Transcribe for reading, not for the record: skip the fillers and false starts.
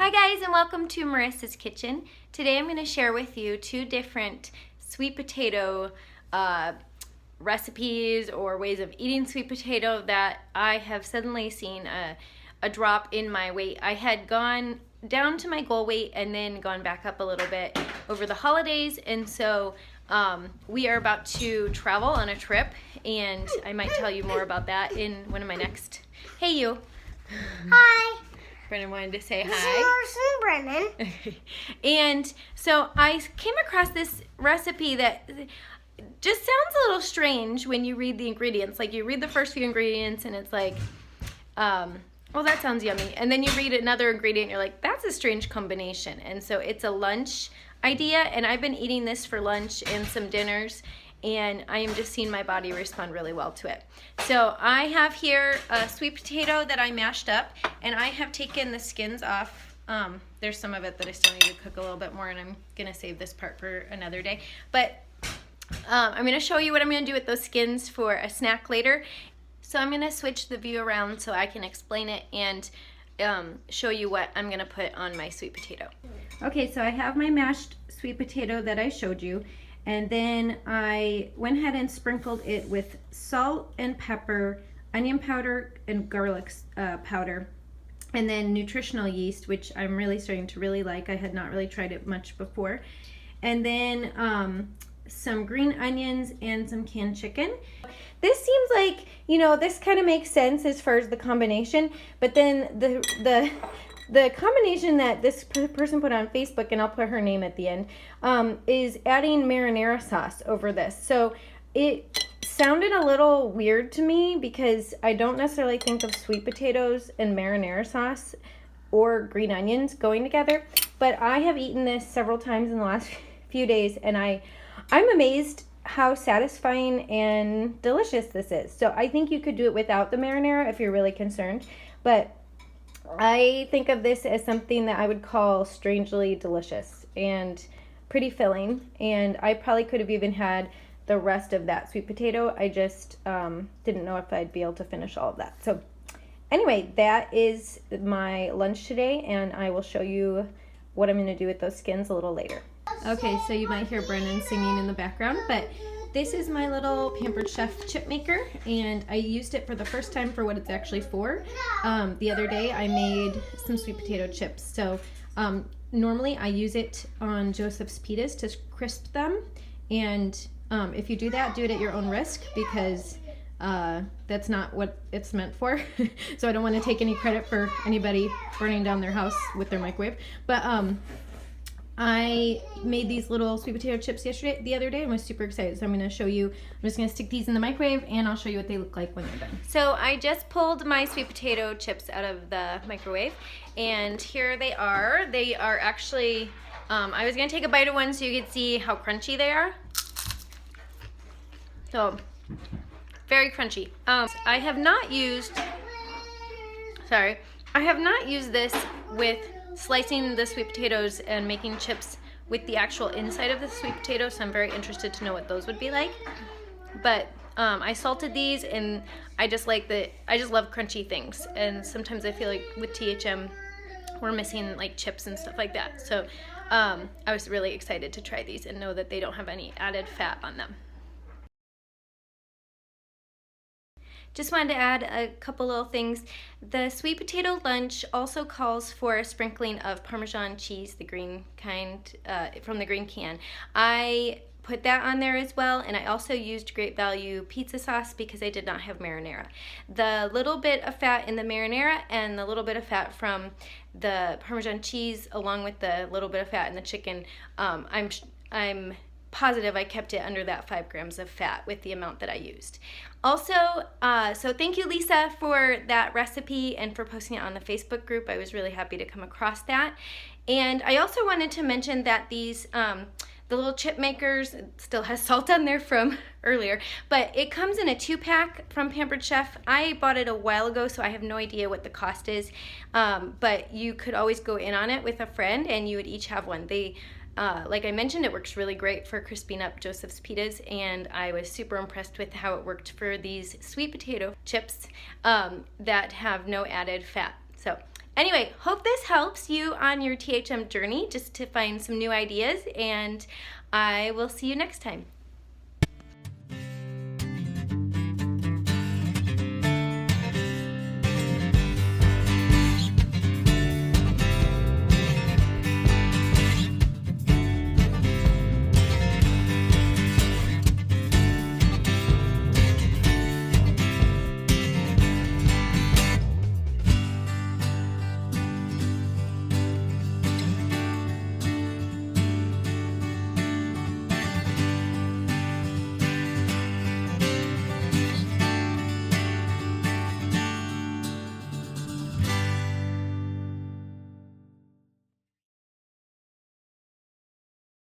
Hi guys, and welcome to Marissa's Kitchen. Today I'm going to share with you two different sweet potato recipes or ways of eating sweet potato that I have suddenly seen a drop in my weight. I had gone down to my goal weight and then gone back up a little bit over the holidays, and so we are about to travel on a trip, and I might tell you more about that in one of my next. Hey you. Hi. Brennan wanted to say This hi. is Brennan. And so I came across this recipe that just sounds a little strange when you read the ingredients. Like you read the first few ingredients and it's like, well, that sounds yummy. And then you read another ingredient and you're like, that's a strange combination. And so it's a lunch idea, and I've been eating this for lunch and some dinners, and I am just seeing my body respond really well to it. So I have here a sweet potato that I mashed up, and I have taken the skins off. There's some of it that I still need to cook a little bit more, and I'm gonna save this part for another day. But I'm gonna show you what I'm gonna do with those skins for a snack later. So I'm gonna switch the view around so I can explain it and show you what I'm gonna put on my sweet potato. Okay, so I have my mashed sweet potato that I showed you. And then I went ahead and sprinkled it with salt and pepper, onion powder, and garlic powder, and then nutritional yeast, which I'm really starting to really like. I had not really tried it much before. And then some green onions and some canned chicken. This seems like, you know, this kind of makes sense as far as the combination, but then the combination that this person put on Facebook, and I'll put her name at the end, is adding marinara sauce over this. So it sounded a little weird to me because I don't necessarily think of sweet potatoes and marinara sauce or green onions going together. But I have eaten this several times in the last few days, and I'm amazed how satisfying and delicious this is. So I think you could do it without the marinara if you're really concerned. But I think of this as something that I would call strangely delicious and pretty filling, and I probably could have even had the rest of that sweet potato. I just didn't know if I'd be able to finish all of that. So anyway, that is my lunch today, and I will show you what I'm going to do with those skins a little later. Okay, so you might hear Brennan singing in the background, but this is my little Pampered Chef chip maker, and I used it for the first time for what it's actually for. The other day I made some sweet potato chips. So normally I use it on Joseph's pitas to crisp them, and if you do that, do it at your own risk, because that's not what it's meant for. So I don't want to take any credit for anybody burning down their house with their microwave. But I made these little sweet potato chips the other day, and was super excited. So I'm going to show you. I'm just going to stick these in the microwave, and I'll show you what they look like when they're done. So I just pulled my sweet potato chips out of the microwave, and here they are. They are actually, I was going to take a bite of one so you could see how crunchy they are. So, very crunchy. I have not used this with slicing the sweet potatoes and making chips with the actual inside of the sweet potato, so I'm very interested to know what those would be like. But I salted these, and I just love crunchy things, and sometimes I feel like with THM we're missing like chips and stuff like that. So I was really excited to try these and know that they don't have any added fat on them. Just wanted to add a couple little things. The sweet potato lunch also calls for a sprinkling of Parmesan cheese, the green kind, from the green can. I put that on there as well, and I also used Great Value pizza sauce because I did not have marinara. The little bit of fat in the marinara and the little bit of fat from the Parmesan cheese, along with the little bit of fat in the chicken, I'm positive I kept it under that 5 grams of fat with the amount that I used. Also, so thank you, Lisa, for that recipe and for posting it on the Facebook group. I was really happy to come across that. And I also wanted to mention that these, the little chip makers, it still has salt on there from earlier, but it comes in a 2-pack from Pampered Chef. I bought it a while ago, so I have no idea what the cost is, but you could always go in on it with a friend, and you would each have one. Like I mentioned, it works really great for crisping up Joseph's pitas, and I was super impressed with how it worked for these sweet potato chips that have no added fat. So anyway, hope this helps you on your THM journey just to find some new ideas, and I will see you next time.